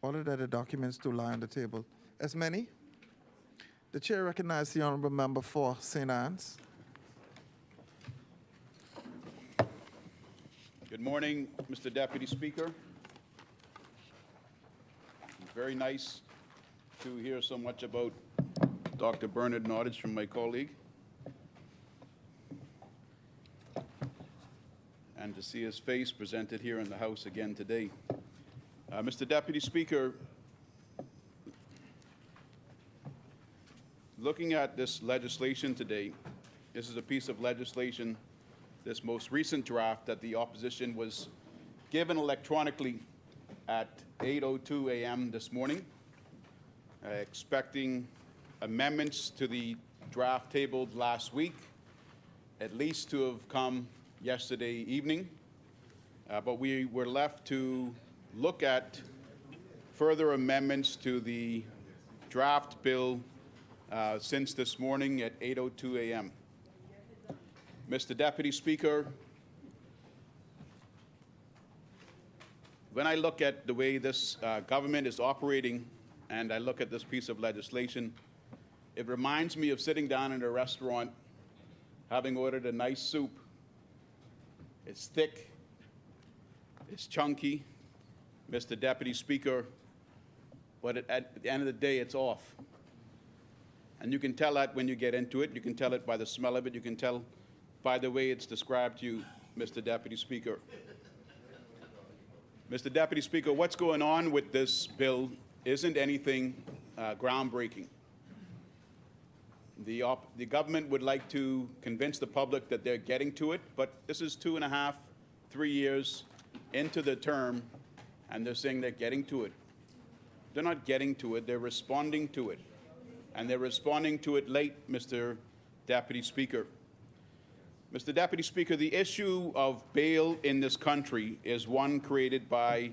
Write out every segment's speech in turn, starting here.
Order that the documents do lie on the table. As many? The chair recognizes the honorable member for St. Anne's. Good morning, Mr. Deputy Speaker. Very nice to hear so much about Dr. Bernard Nottage from my colleague, and to see his face presented here in the House again today. Mr. Deputy Speaker, looking at this legislation today, this is a piece of legislation, this most recent draft that the opposition was given electronically at 8:02 a.m. this morning, expecting amendments to the draft tabled last week, at least to have come yesterday evening. But we were left to look at further amendments to the draft bill since this morning at 8:02 a.m. Mr. Deputy Speaker, when I look at the way this government is operating and I look at this piece of legislation, it reminds me of sitting down in a restaurant, having ordered a nice soup. It's thick, it's chunky, Mr. Deputy Speaker, but at the end of the day, it's off. And you can tell that when you get into it. You can tell it by the smell of it. You can tell by the way it's described to you, Mr. Deputy Speaker. Mr. Deputy Speaker, what's going on with this bill isn't anything groundbreaking. The government would like to convince the public that they're getting to it, but this is 2.5, 3 years into the term, and they're saying they're getting to it. They're not getting to it, they're responding to it. And they're responding to it late, Mr. Deputy Speaker. Mr. Deputy Speaker, the issue of bail in this country is one created by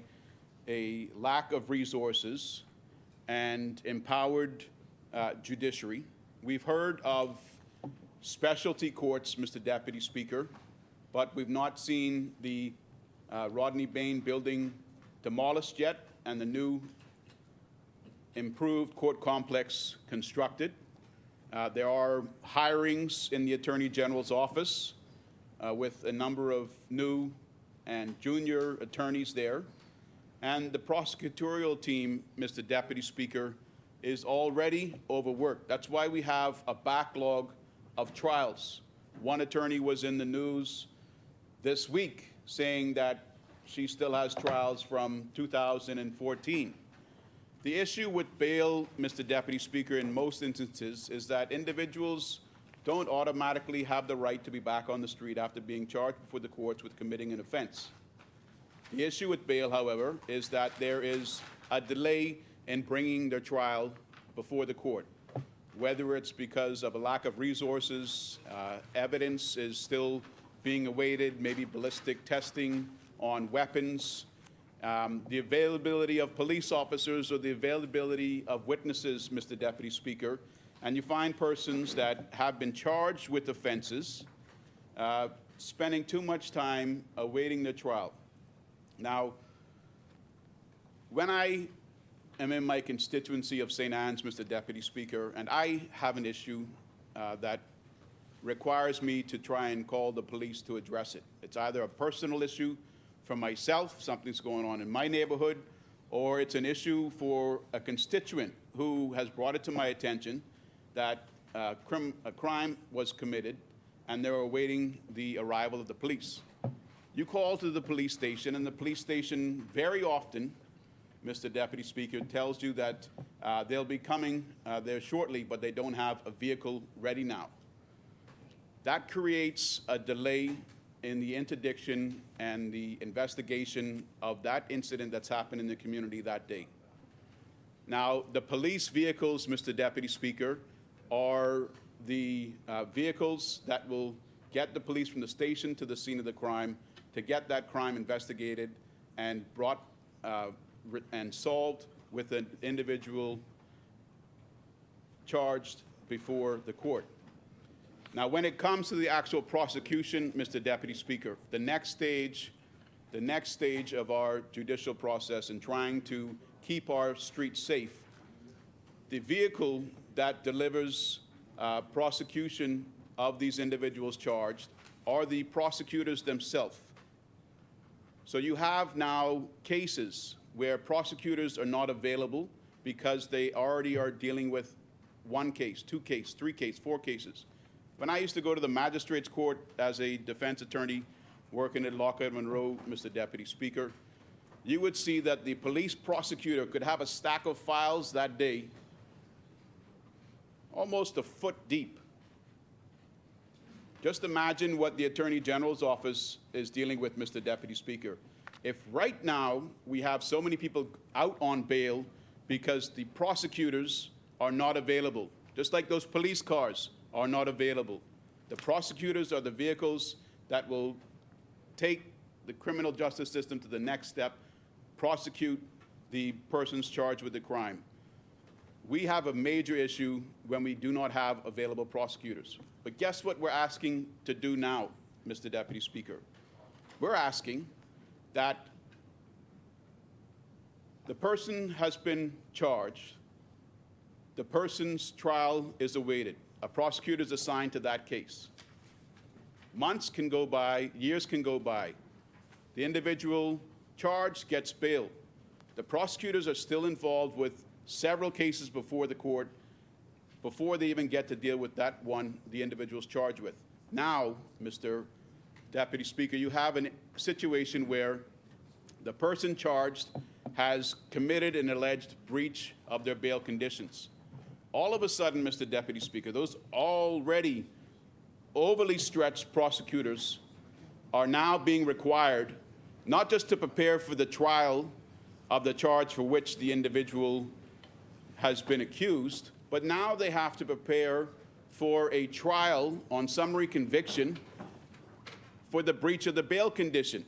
a lack of resources and empowered judiciary. We've heard of specialty courts, Mr. Deputy Speaker, but we've not seen the Rodney Bain building demolished yet and the new improved court complex constructed. There are hirings in the Attorney General's office with a number of new and junior attorneys there. And the prosecutorial team, Mr. Deputy Speaker, is already overworked. That's why we have a backlog of trials. One attorney was in the news this week saying that she still has trials from 2014. The issue with bail, Mr. Deputy Speaker, in most instances is that individuals don't automatically have the right to be back on the street after being charged before the courts with committing an offense. The issue with bail, however, is that there is a delay in bringing their trial before the court, whether it's because of a lack of resources, evidence is still being awaited, maybe ballistic testing on weapons, the availability of police officers or the availability of witnesses, Mr. Deputy Speaker, and you find persons that have been charged with offenses spending too much time awaiting their trial. Now, when I am in my constituency of St. Anne's, Mr. Deputy Speaker, and I have an issue that requires me to try and call the police to address it. It's either a personal issue for myself, something's going on in my neighborhood, or it's an issue for a constituent who has brought it to my attention that a crime was committed and they're awaiting the arrival of the police. You call to the police station, and the police station very often, Mr. Deputy Speaker, tells you that they'll be coming there shortly, but they don't have a vehicle ready now. That creates a delay in the interdiction and the investigation of that incident that's happened in the community that day. Now, the police vehicles, Mr. Deputy Speaker, are the vehicles that will get the police from the station to the scene of the crime to get that crime investigated and brought and solved with an individual charged before the court. Now, when it comes to the actual prosecution, Mr. Deputy Speaker, the next stage of our judicial process in trying to keep our streets safe, the vehicle that delivers prosecution of these individuals charged are the prosecutors themselves. So you have now cases where prosecutors are not available because they already are dealing with 1 case, 2 cases, 3 cases, 4 cases. When I used to go to the magistrate's court as a defense attorney working at Lockhart Monroe, Mr. Deputy Speaker, you would see that the police prosecutor could have a stack of files that day almost a foot deep. Just imagine what the Attorney General's office is dealing with, Mr. Deputy Speaker. If right now we have so many people out on bail because the prosecutors are not available, just like those police cars are not available. The prosecutors are the vehicles that will take the criminal justice system to the next step, prosecute the persons charged with the crime. We have a major issue when we do not have available prosecutors. But guess what we're asking to do now, Mr. Deputy Speaker? We're asking that the person has been charged, the person's trial is awaited, a prosecutor is assigned to that case. Months can go by, years can go by. The individual charged gets bail. The prosecutors are still involved with several cases before the court before they even get to deal with that one the individual's charged with. Now, Mr. Deputy Speaker, you have a situation where the person charged has committed an alleged breach of their bail conditions. All of a sudden, Mr. Deputy Speaker, those already overly stretched prosecutors are now being required not just to prepare for the trial of the charge for which the individual has been accused, but now they have to prepare for a trial on summary conviction for the breach of the bail condition.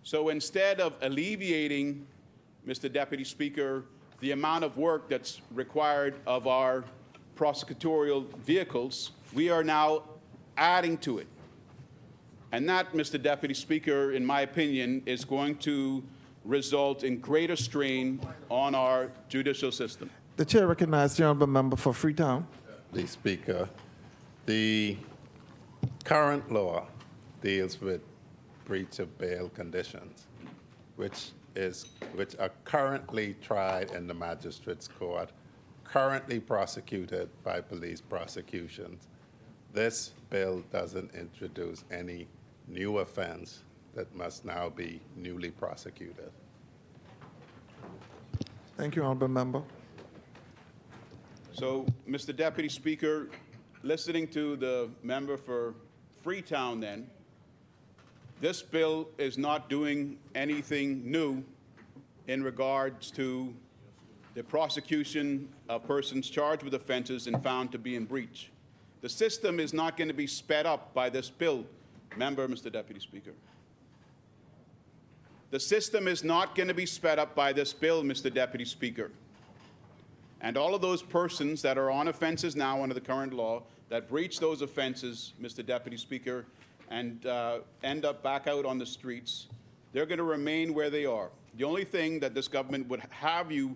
So instead of alleviating, Mr. Deputy Speaker, the amount of work that's required of our prosecutorial vehicles, we are now adding to it. And that, Mr. Deputy Speaker, in my opinion, is going to result in greater strain on our judicial system. The chair recognizes the honourable member for Freetown. The Speaker, the current law deals with breach of bail conditions, which are currently tried in the magistrate's court, currently prosecuted by police prosecutions. This bill doesn't introduce any new offense that must now be newly prosecuted. Thank you, honourable member. So, Mr. Deputy Speaker, listening to the member for Freetown then, this bill is not doing anything new in regards to the prosecution of persons charged with offenses and found to be in breach. The system is not going to be sped up by this bill, member, Mr. Deputy Speaker. The system is not going to be sped up by this bill, Mr. Deputy Speaker. And all of those persons that are on offenses now under the current law that breach those offenses, Mr. Deputy Speaker, and end up back out on the streets, they're going to remain where they are. The only thing that this government would have you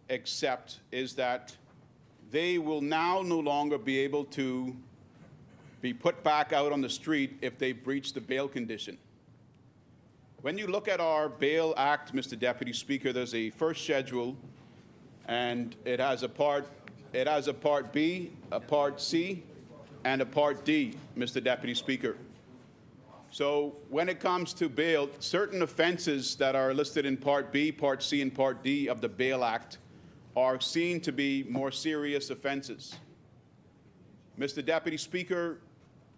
accept is that they will now no longer be able to be put back out on the street if they breach the bail condition. When you look at our Bail Act, Mr. Deputy Speaker, there's a first schedule, and it has a Part B, a Part C, and a Part D, Mr. Deputy Speaker. So when it comes to bail, certain offenses that are listed in Part B, Part C, and Part D of the Bail Act are seen to be more serious offenses. Mr. Deputy Speaker,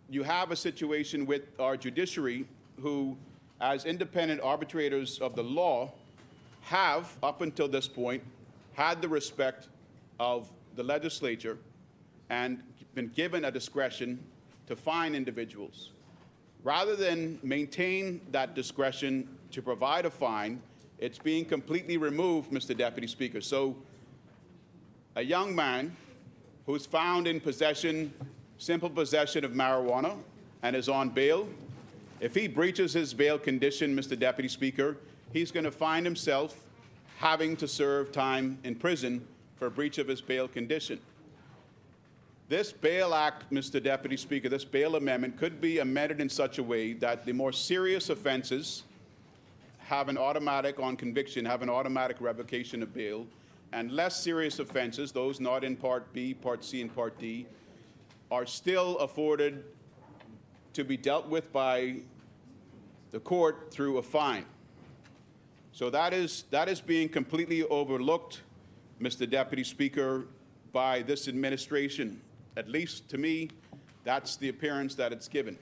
you have a situation with our judiciary who, as independent arbitrators of the law, have, up until this point, had the respect of the legislature and been given a discretion to fine individuals. Rather than maintain that discretion to provide a fine, it's being completely removed, Mr. Deputy Speaker. So a young man who's found in possession, simple possession of marijuana, and is on bail, if he breaches his bail condition, Mr. Deputy Speaker, he's going to find himself having to serve time in prison for breach of his bail condition. This bail act, Mr. Deputy Speaker, this bail amendment could be amended in such a way that the more serious offenses have an automatic, on conviction, have an automatic revocation of bail, and less serious offenses, those not in Part B, Part C, and Part D, are still afforded to be dealt with by the court through a fine. So that is being completely overlooked, Mr. Deputy Speaker, by this administration. At least to me, that's the appearance that it's given.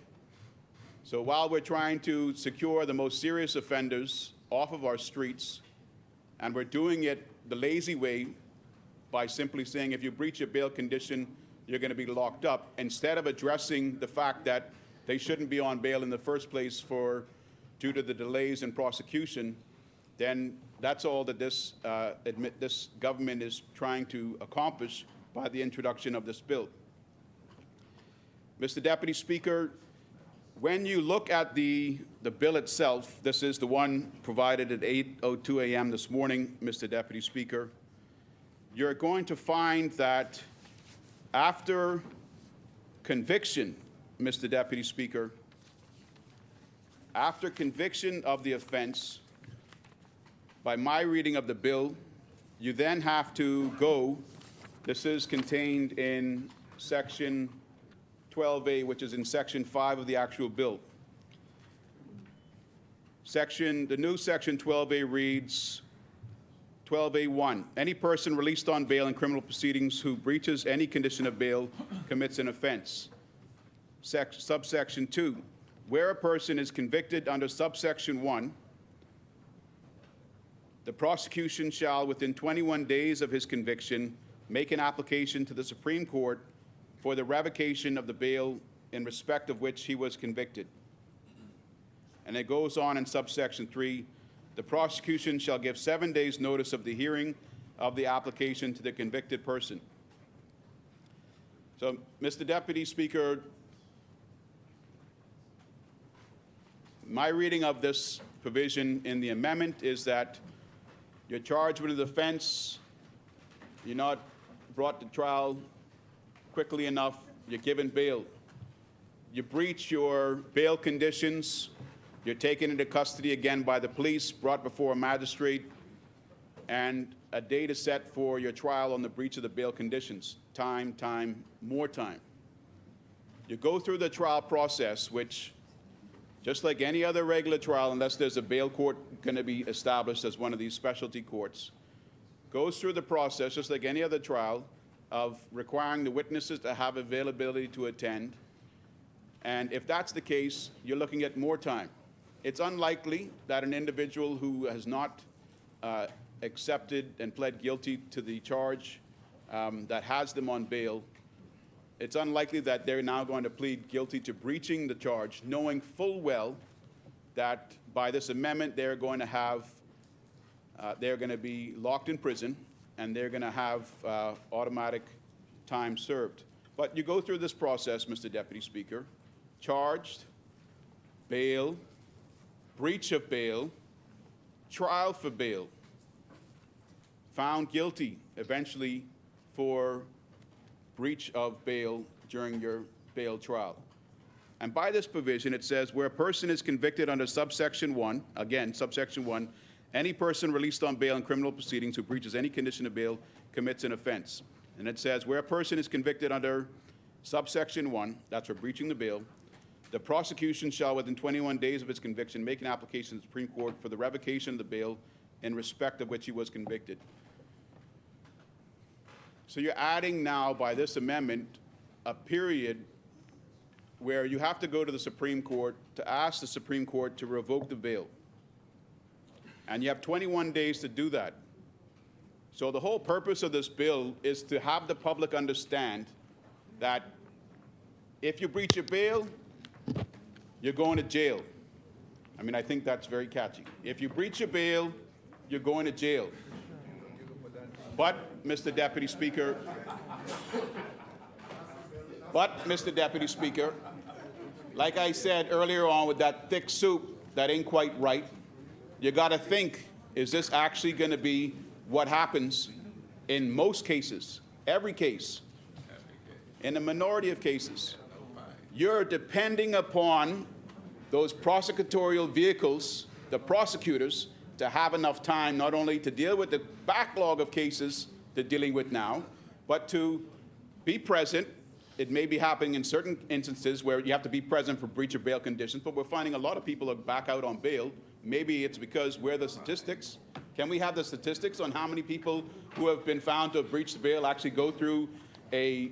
So while we're trying to secure the most serious offenders off of our streets, and we're doing it the lazy way by simply saying if you breach a bail condition, you're going to be locked up, instead of addressing the fact that they shouldn't be on bail in the first place due to the delays in prosecution, then that's all that this government is trying to accomplish by the introduction of this bill. Mr. Deputy Speaker, when you look at the bill itself, this is the one provided at 8:02 a.m. this morning, Mr. Deputy Speaker, you're going to find that after conviction, Mr. Deputy Speaker, after conviction of the offense, by my reading of the bill, you then have to go, this is contained in Section 12A, which is in Section 5 of the actual bill. The new Section 12A reads, 12A1, any person released on bail in criminal proceedings who breaches any condition of bail commits an offense. Subsection 2, where a person is convicted under subsection 1, the prosecution shall, within 21 days of his conviction, make an application to the Supreme Court for the revocation of the bail in respect of which he was convicted. And it goes on in subsection 3, the prosecution shall give 7 days' notice of the hearing of the application to the convicted person. So, Mr. Deputy Speaker, my reading of this provision in the amendment is that you're charged with an offense, you're not brought to trial quickly enough, you're given bail. You breach your bail conditions, you're taken into custody again by the police, brought before a magistrate, and a date is set for your trial on the breach of the bail conditions. Time, more time. You go through the trial process, which, just like any other regular trial, unless there's a bail court going to be established as one of these specialty courts, goes through the process, just like any other trial, of requiring the witnesses to have availability to attend. And if that's the case, you're looking at more time. It's unlikely that an individual who has not accepted and pled guilty to the charge that has them on bail, it's unlikely that they're now going to plead guilty to breaching the charge, knowing full well that by this amendment they're going to be locked in prison and they're going to have automatic time served. But you go through this process, Mr. Deputy Speaker, charged, bail, breach of bail, trial for bail, found guilty eventually for breach of bail during your bail trial. And by this provision, it says, where a person is convicted under subsection 1, again, subsection 1, any person released on bail in criminal proceedings who breaches any condition of bail commits an offense. And it says, where a person is convicted under subsection 1, that's for breaching the bail, the prosecution shall, within 21 days of its conviction, make an application to the Supreme Court for the revocation of the bail in respect of which he was convicted. So you're adding now, by this amendment, a period where you have to go to the Supreme Court to ask the Supreme Court to revoke the bail. And you have 21 days to do that. So the whole purpose of this bill is to have the public understand that if you breach your bail, you're going to jail. I mean, I think that's very catchy. If you breach your bail, you're going to jail. But, Mr. Deputy Speaker, like I said earlier on with that thick soup that ain't quite right, you got to think is this actually going to be what happens in most cases, every case, in a minority of cases? You're depending upon those prosecutorial vehicles, the prosecutors, to have enough time not only to deal with the backlog of cases they're dealing with now, but to be present. It may be happening in certain instances where you have to be present for breach of bail conditions, but we're finding a lot of people are back out on bail. Maybe it's because where are the statistics? Can we have the statistics on how many people who have been found to have breached bail actually go through a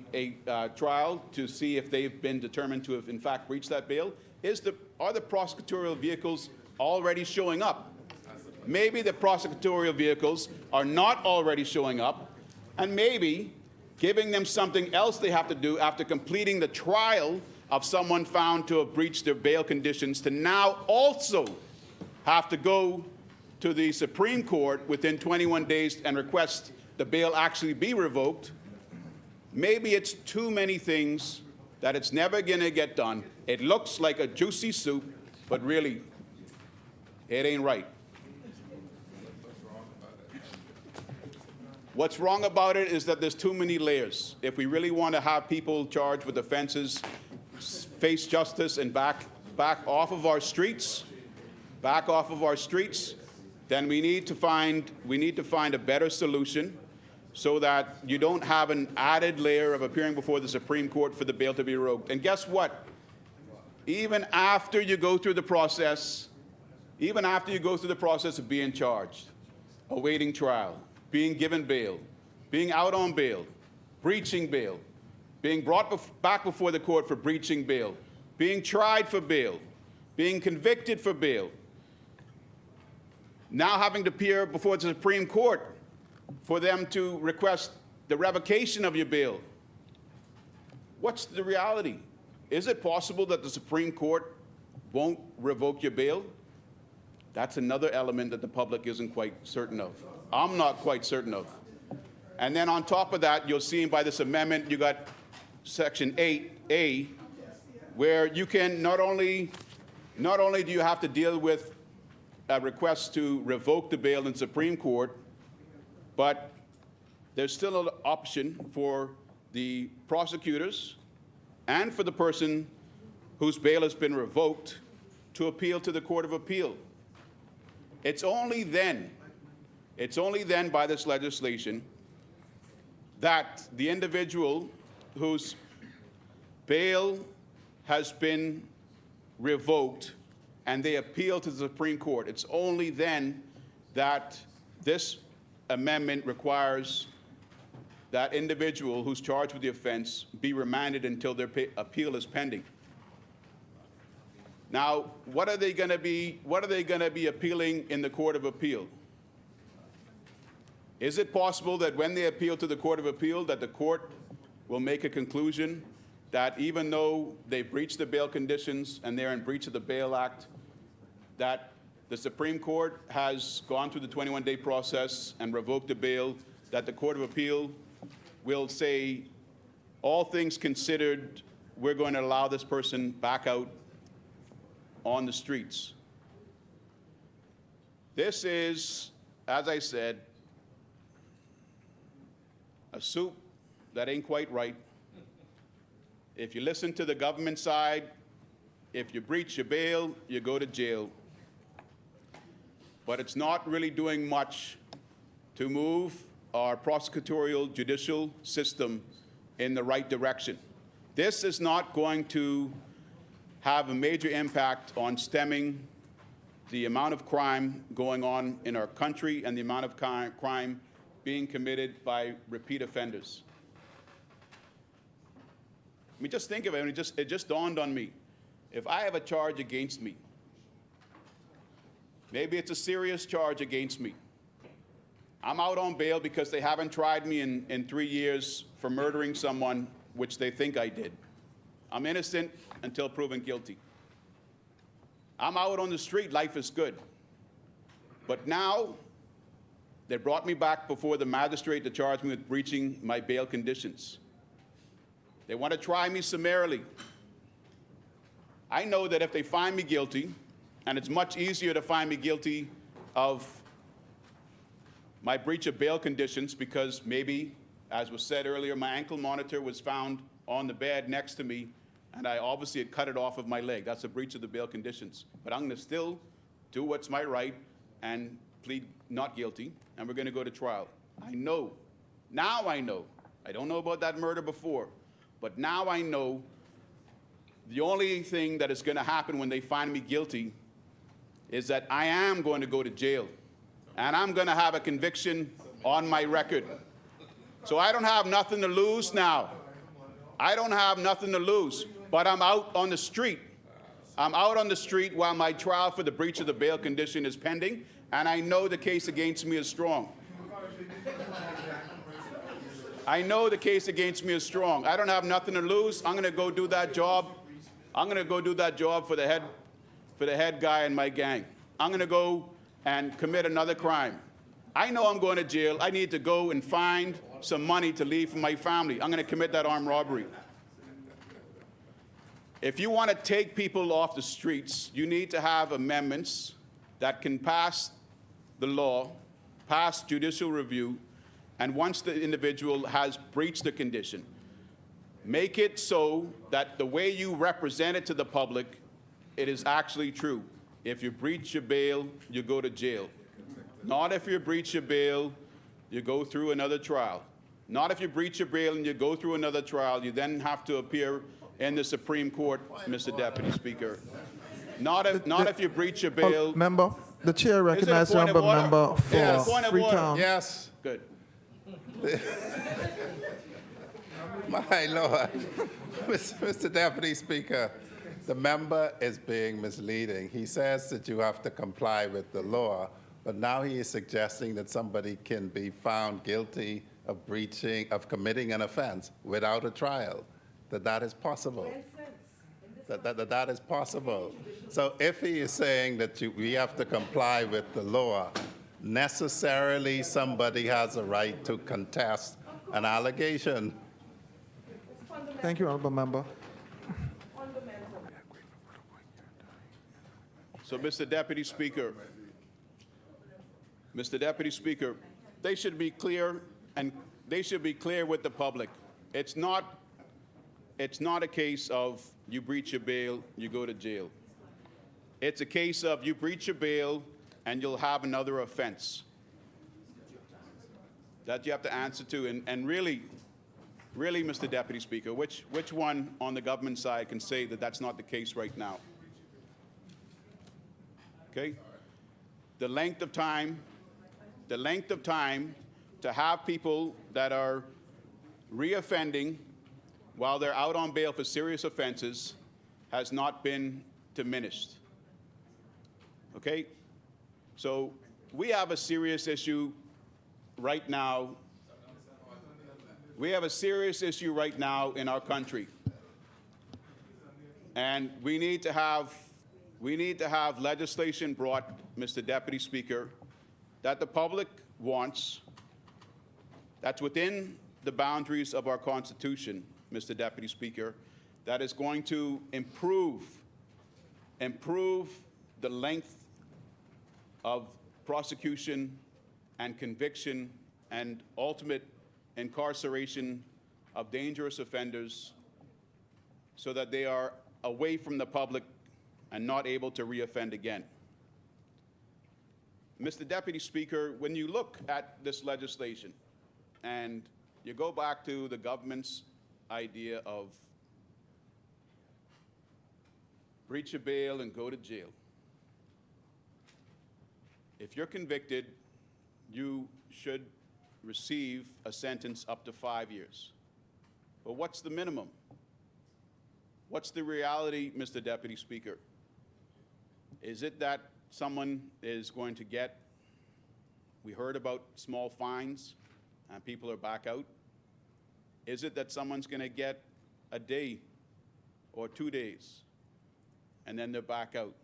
trial to see if they've been determined to have in fact breached that bail? Are the prosecutorial vehicles already showing up? Maybe the prosecutorial vehicles are not already showing up, and maybe giving them something else they have to do after completing the trial of someone found to have breached their bail conditions to now also have to go to the Supreme Court within 21 days and request the bail actually be revoked. Maybe it's too many things that it's never going to get done. It looks like a juicy soup, but really, it ain't right. What's wrong about it is that there's too many layers. If we really want to have people charged with offenses face justice and back off of our streets, then we need to find a better solution so that you don't have an added layer of appearing before the Supreme Court for the bail to be revoked. And guess what? Even after you go through the process of being charged, awaiting trial, being given bail, being out on bail, breaching bail, being brought back before the court for breaching bail, being tried for bail, being convicted for bail, now having to appear before the Supreme Court for them to request the revocation of your bail. What's the reality? Is it possible that the Supreme Court won't revoke your bail? That's another element that the public isn't quite certain of. I'm not quite certain of. And then on top of that, you'll see by this amendment, you got Section 8A, where you can not only do you have to deal with a request to revoke the bail in Supreme Court, but there's still an option for the prosecutors and for the person whose bail has been revoked to appeal to the Court of Appeal. It's only then by this legislation that the individual whose bail has been revoked and they appeal to the Supreme Court, it's only then that this amendment requires that individual who's charged with the offense be remanded until their appeal is pending. Now, what are they going to be appealing in the Court of Appeal? Is it possible that when they appeal to the Court of Appeal that the court will make a conclusion that even though they breached the bail conditions and they're in breach of the Bail Act, that the Supreme Court has gone through the 21-day process and revoked the bail, that the Court of Appeal will say, all things considered, we're going to allow this person back out on the streets? This is, as I said, a soup that ain't quite right. If you listen to the government side, if you breach your bail, you go to jail. But it's not really doing much to move our prosecutorial judicial system in the right direction. This is not going to have a major impact on stemming the amount of crime going on in our country and the amount of crime being committed by repeat offenders. I mean, just think of it. It just dawned on me. If I have a charge against me, maybe it's a serious charge against me. I'm out on bail because they haven't tried me in 3 years for murdering someone, which they think I did. I'm innocent until proven guilty. I'm out on the street, life is good. But now, they brought me back before the magistrate to charge me with breaching my bail conditions. They want to try me summarily. I know that if they find me guilty, and it's much easier to find me guilty of my breach of bail conditions because maybe, as was said earlier, my ankle monitor was found on the bed next to me, and I obviously had cut it off of my leg. That's a breach of the bail conditions. But I'm going to still do what's my right and plead not guilty, and we're going to go to trial. I know, now I know, I don't know about that murder before, but now I know the only thing that is going to happen when they find me guilty is that I am going to go to jail, and I'm going to have a conviction on my record. So I don't have nothing to lose now. I don't have nothing to lose, but I'm out on the street. I'm out on the street while my trial for the breach of the bail condition is pending, and I know the case against me is strong. I know the case against me is strong. I don't have nothing to lose. I'm going to go do that job. I'm going to go do that job for the head guy in my gang. I'm going to go and commit another crime. I know I'm going to jail. I need to go and find some money to leave for my family. I'm going to commit that armed robbery. If you want to take people off the streets, you need to have amendments that can pass the law, pass judicial review, and once the individual has breached the condition, make it so that the way you represent it to the public, it is actually true. If you breach your bail, you go to jail. Not if you breach your bail, you go through another trial. Not if you breach your bail and you go through another trial, you then have to appear in the Supreme Court, Mr. Deputy Speaker. Not if you breach your bail. Member, the chair Is it a recognizes the point of honourable order? member for Yes. Point of order. Freetown. Yes, Good. my lord. Mr. Deputy Speaker, the member is being misleading. He says that you have to comply with the law, but now he is suggesting that somebody can be found guilty of committing an offense without a trial, that is possible. That is possible. So if he is saying that we have to comply with the law, necessarily somebody has a right to contest an allegation. Thank you, honourable member. So, Mr. Deputy Speaker, they should be clear, and they should be clear with the public. It's not a case of you breach your bail, you go to jail. It's a case of you breach your bail and you'll have another offense that you have to answer to. And really, Mr. Deputy Speaker, which one on the government side can say that that's not the case right now? Okay? The length of time to have people that are reoffending while they're out on bail for serious offenses has not been diminished. Okay? So we have a serious issue right now. We have a serious issue right now in our country. And we need to have legislation brought, Mr. Deputy Speaker, that the public wants, that's within the boundaries of our Constitution, Mr. Deputy Speaker, that is going to improve the length of prosecution and conviction and ultimate incarceration of dangerous offenders so that they are away from the public and not able to reoffend again. Mr. Deputy Speaker, when you look at this legislation and you go back to the government's idea of breach of bail and go to jail, if you're convicted, you should receive a sentence up to 5 years. But what's the minimum? What's the reality, Mr. Deputy Speaker? Is it that someone is going to get, we heard about small fines and people are back out? Is it that someone's going to get a day or 2 days and then they're back out?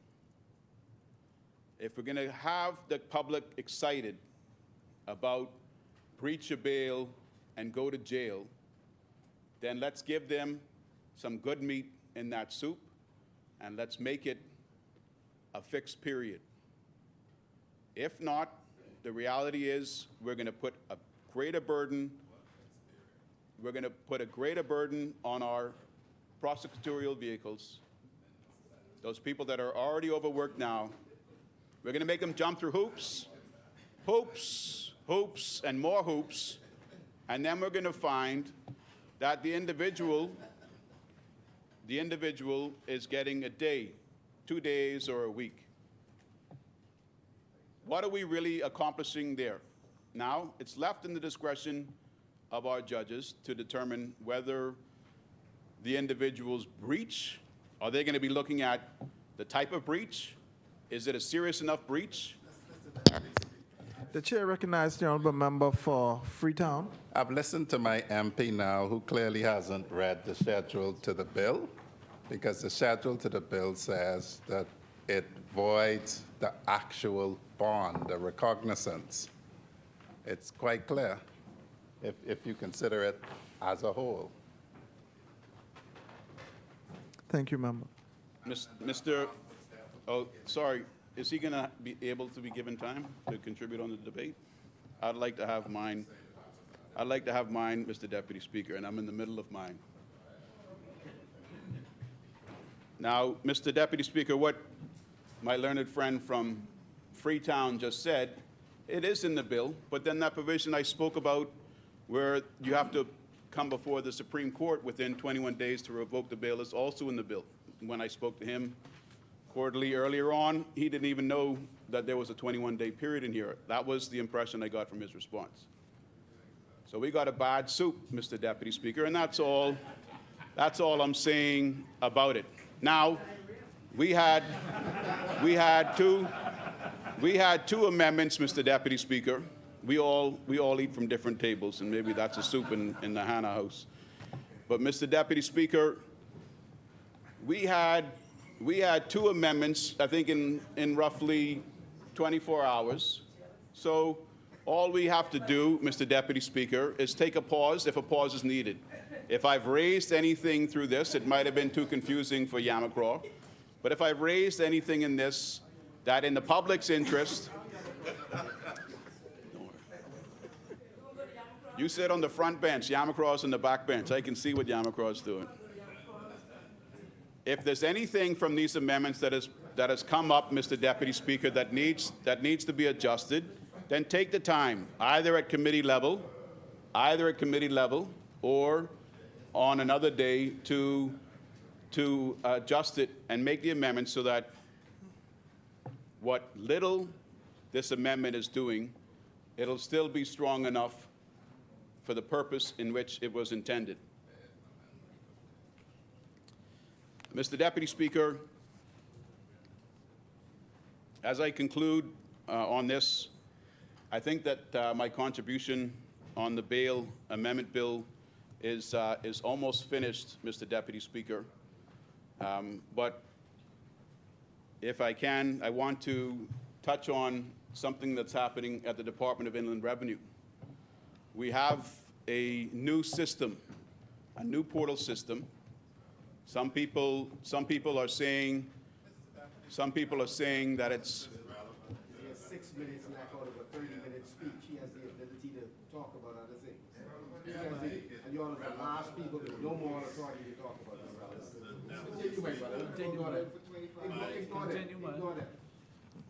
If we're going to have the public excited about breach of bail and go to jail, then let's give them some good meat in that soup and let's make it a fixed period. If not, the reality is we're going to put a greater burden. We're going to put a greater burden on our prosecutorial vehicles. Those people that are already overworked now, we're going to make them jump through hoops, and more hoops, and then we're going to find that the individual is getting a day, 2 days, or a week. What are we really accomplishing there? Now, it's left in the discretion of our judges to determine whether the individual's breach, are they going to be looking at the type of breach? Is it a serious enough breach? The chair recognizes the honorable member for Freetown. I've listened to my MP now, who clearly hasn't read the schedule to the bill, because the schedule to the bill says that it voids the actual bond, the recognizance. It's quite clear if you consider it as a whole. Thank you, member. Mr. Oh, sorry. Is he going to be able to be given time to contribute on the debate? I'd like to have mine. I'd like to have mine, Mr. Deputy Speaker, and I'm in the middle of mine. Now, Mr. Deputy Speaker, what my learned friend from Freetown just said, it is in the bill, but then that provision I spoke about where you have to come before the Supreme Court within 21 days to revoke the bail is also in the bill. When I spoke to him quarterly earlier on, he didn't even know that there was a 21-day period in here. That was the impression I got from his response. So we got a bad soup, Mr. Deputy Speaker, and that's all I'm saying about it. Now, we had two amendments, Mr. Deputy Speaker. We all eat from different tables, and maybe that's a soup in the Hannah house. But Mr. Deputy Speaker, we had two amendments, I think in roughly 24 hours. So all we have to do, Mr. Deputy Speaker, is take a pause if a pause is needed. If I've raised anything through this, it might have been too confusing for Yamacraw, but if I've raised anything in this that in the public's interest, you sit on the front bench, Yamacraw's on the back bench. I can see what Yamacraw's doing. If there's anything from these amendments that has come up, Mr. Deputy Speaker, that needs to be adjusted, then take the time, either at committee level or on another day to adjust it and make the amendment so that what little this amendment is doing, it'll still be strong enough for the purpose in which it was intended. Mr. Deputy Speaker, as I conclude on this, I think that my contribution on the bail amendment bill is almost finished, Mr. Deputy Speaker. But if I can, I want to touch on something that's happening at the Department of Inland Revenue. We have a new system, a new portal system. Some people are saying that it's. He has 6 minutes and I call it a 30-minute speech. He has the ability to talk about other things. And you're one of the last people with no more authority to talk about this. Continue, my brother. Ignore that. Ignore that.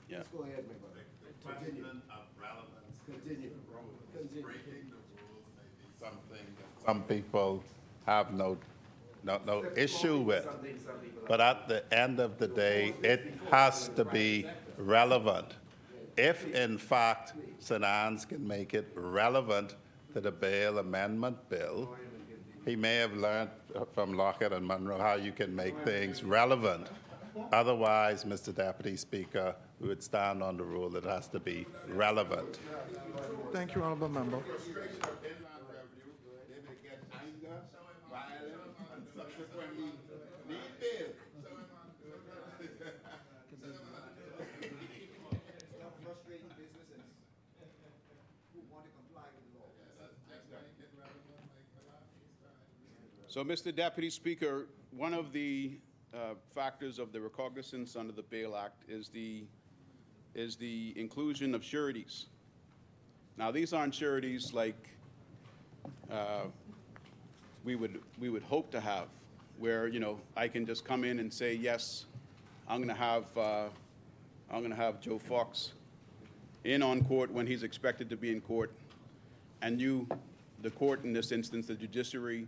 Yeah. Let's go ahead, my brother. Continue. Continue. Breaking the rules may be something that some people have no issue with. But at the end of the day, it has to be relevant. If, in fact, St. Anne's can make it relevant to the bail amendment bill, he may have learned from Lockett and Monroe how you can make things relevant. Otherwise, Mr. Deputy Speaker, we would stand on the rule that it has to be relevant. Thank you, honorable member. Frustrating businesses who want to comply with the law. So, Mr. Deputy Speaker, one of the factors of the recognizance under the Bail Act is the inclusion of sureties. Now, these aren't sureties like we would hope to have, where, you know, I can just come in and say, yes, I'm going to have Joe Fox in on court when he's expected to be in court, and you, the court in this instance, the judiciary,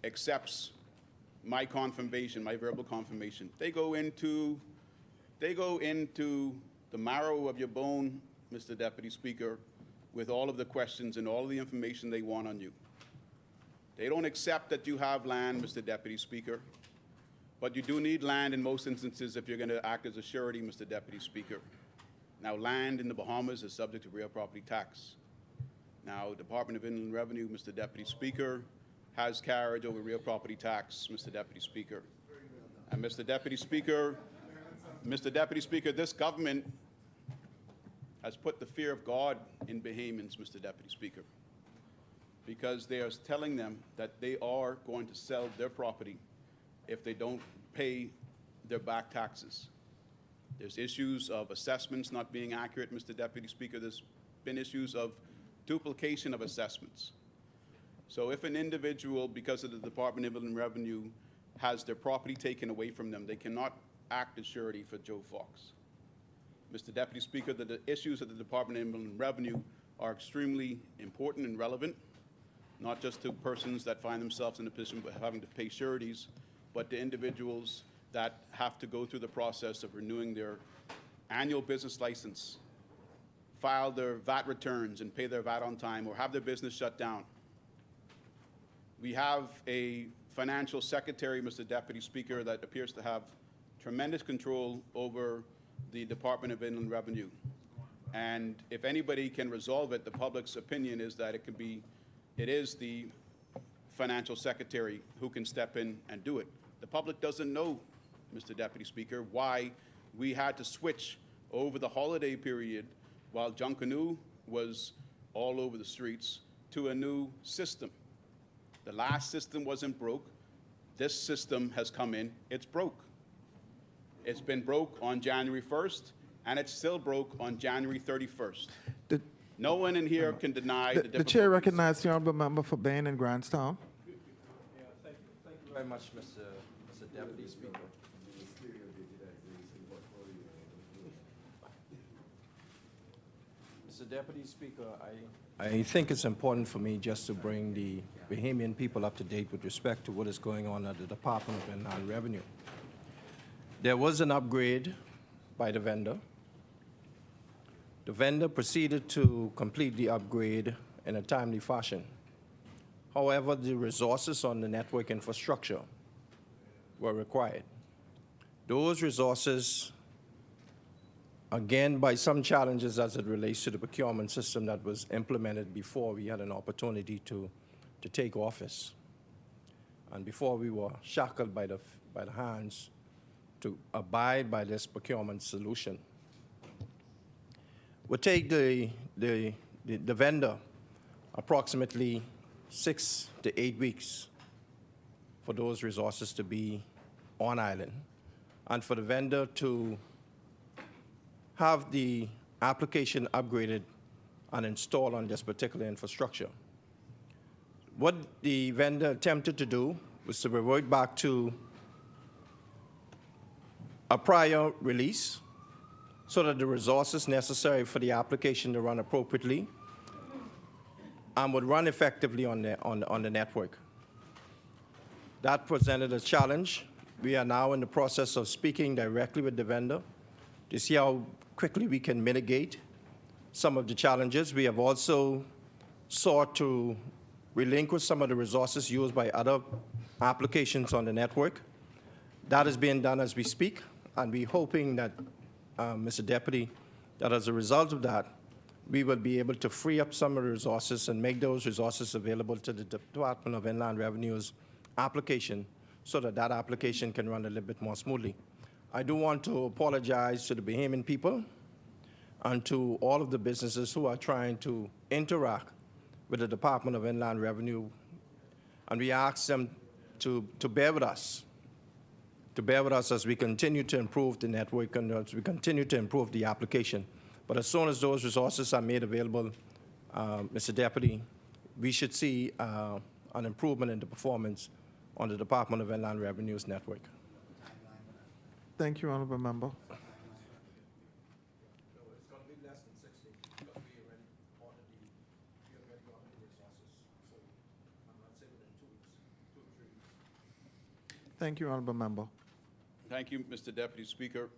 accepts my confirmation, my verbal confirmation. They go into the marrow of your bone, Mr. Deputy Speaker, with all of the questions and all of the information they want on you. They don't accept that you have land, Mr. Deputy Speaker, but you do need land in most instances if you're going to act as a surety, Mr. Deputy Speaker. Now, land in the Bahamas is subject to real property tax. Now, Department of Inland Revenue, Mr. Deputy Speaker, has carriage over real property tax, Mr. Deputy Speaker. And Mr. Deputy Speaker, this government has put the fear of God in Bahamians, Mr. Deputy Speaker, because they are telling them that they are going to sell their property if they don't pay their back taxes. There's issues of assessments not being accurate, Mr. Deputy Speaker. There's been issues of duplication of assessments. So if an individual, because of the Department of Inland Revenue, has their property taken away from them, they cannot act as surety for Joe Fox. Mr. Deputy Speaker, the issues of the Department of Inland Revenue are extremely important and relevant, not just to persons that find themselves in a position of having to pay sureties, but to individuals that have to go through the process of renewing their annual business license, file their VAT returns and pay their VAT on time, or have their business shut down. We have a financial secretary, Mr. Deputy Speaker, that appears to have tremendous control over the Department of Inland Revenue. And if anybody can resolve it, the public's opinion is that it is the financial secretary who can step in and do it. The public doesn't know, Mr. Deputy Speaker, why we had to switch over the holiday period while Junkanoo was all over the streets to a new system. The last system wasn't broke. This system has come in, it's broke. It's been broke on January 1st, and it's still broke on January 31st. No one in here can deny the The chair difficulties. recognizes the honorable member for Bain and Grantstown. Yeah, thank you very much, Mr. Deputy Speaker. Mr. Deputy Speaker, I think it's important for me just to bring the Bahamian people up to date with respect to what is going on at the Department of Inland Revenue. There was an upgrade by the vendor. The vendor proceeded to complete the upgrade in a timely fashion. However, the resources on the network infrastructure were required. Those resources, again, by some challenges as it relates to the procurement system that was implemented before we had an opportunity to take office, and before we were shackled by the hands to abide by this procurement solution. Would take the vendor approximately 6 to 8 weeks for those resources to be on island, and for the vendor to have the application upgraded and installed on this particular infrastructure. What the vendor attempted to do was to revert back to a prior release so that the resources necessary for the application to run appropriately and would run effectively on the network. That presented a challenge. We are now in the process of speaking directly with the vendor to see how quickly we can mitigate some of the challenges. We have also sought to relinquish some of the resources used by other applications on the network. That is being done as we speak, and we're hoping that, Mr. Deputy, that as a result of that, we will be able to free up some of the resources and make those resources available to the Department of Inland Revenue's application so that that application can run a little bit more smoothly. I do want to apologize to the Bahamian people and to all of the businesses who are trying to interact with the Department of Inland Revenue, and we ask them to bear with us, as we continue to improve the network and as we continue to improve the application. But as soon as those resources are made available, Mr. Deputy, we should see an improvement in the performance on the Department of Inland Revenue's network. Thank you, Honorable Member. Thank you, Honorable Member. Thank you, Mr. Deputy Speaker.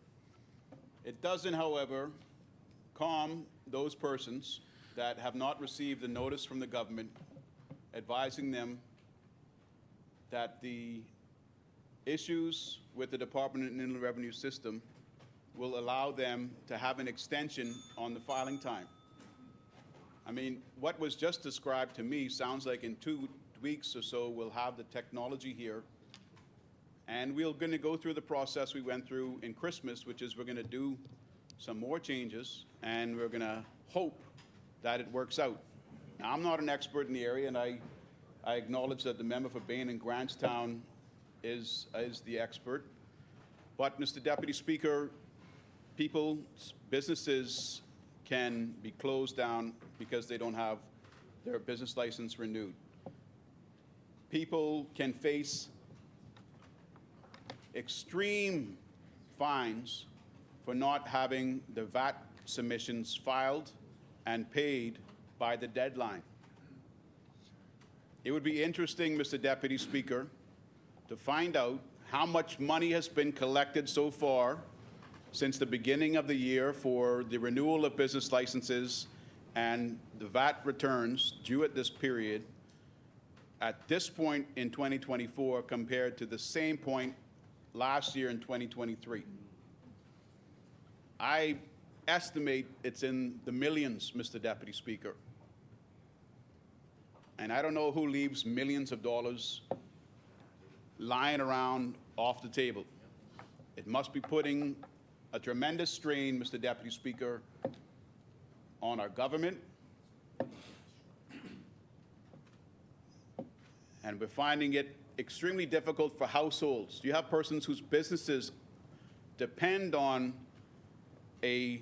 It doesn't, however, calm those persons that have not received a notice from the government advising them that the issues with the Department of Inland Revenue system will allow them to have an extension on the filing time. I mean, what was just described to me sounds like in 2 weeks or so we'll have the technology here, and we're going to go through the process we went through in Christmas, which is we're going to do some more changes, and we're going to hope that it works out. Now, I'm not an expert in the area, and I acknowledge that the member for Bain and Grantstown is the expert. But, Mr. Deputy Speaker, businesses can be closed down because they don't have their business license renewed. People can face extreme fines for not having the VAT submissions filed and paid by the deadline. It would be interesting, Mr. Deputy Speaker, to find out how much money has been collected so far since the beginning of the year for the renewal of business licenses and the VAT returns due at this period at this point in 2024 compared to the same point last year in 2023. I estimate it's in the millions, Mr. Deputy Speaker. And I don't know who leaves millions of dollars lying around off the table. It must be putting a tremendous strain, Mr. Deputy Speaker, on our government. And we're finding it extremely difficult for households. You have persons whose businesses depend on a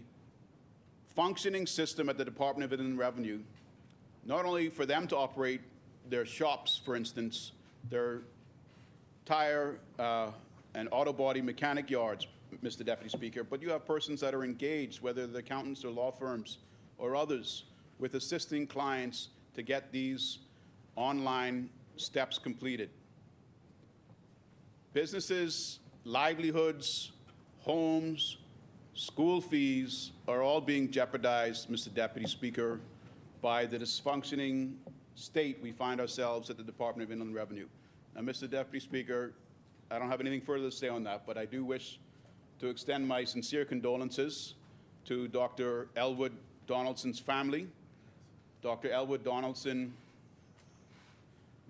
functioning system at the Department of Inland Revenue, not only for them to operate their shops, for instance, their tire and auto body mechanic yards, Mr. Deputy Speaker, but you have persons that are engaged, whether they're accountants or law firms or others, with assisting clients to get these online steps completed. Businesses, livelihoods, homes, school fees are all being jeopardized, Mr. Deputy Speaker, by the dysfunctioning state we find ourselves at the Department of Inland Revenue. Now, Mr. Deputy Speaker, I don't have anything further to say on that, but I do wish to extend my sincere condolences to Dr. Elwood Donaldson's family. Dr. Elwood Donaldson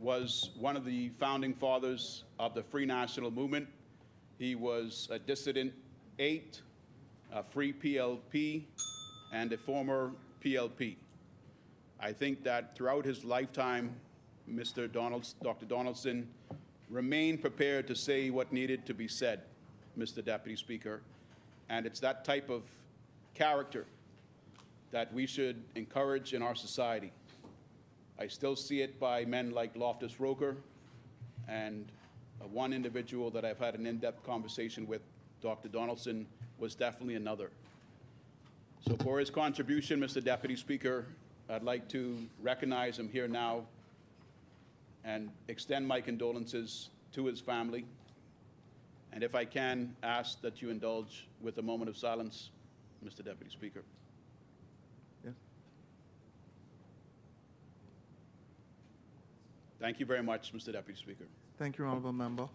was one of the founding fathers of the Free National Movement. He was a dissident 8, a Free PLP, and a former PLP. I think that throughout his lifetime, Dr. Donaldson remained prepared to say what needed to be said, Mr. Deputy Speaker. And it's that type of character that we should encourage in our society. I still see it by men like Loftus Roker, and one individual that I've had an in-depth conversation with, Dr. Donaldson, was definitely another. So for his contribution, Mr. Deputy Speaker, I'd like to recognize him here now and extend my condolences to his family. And if I can, ask that you indulge with a moment of silence, Mr. Deputy Speaker. Yes. Thank you very much, Mr. Deputy Speaker. Thank you, Honorable Member.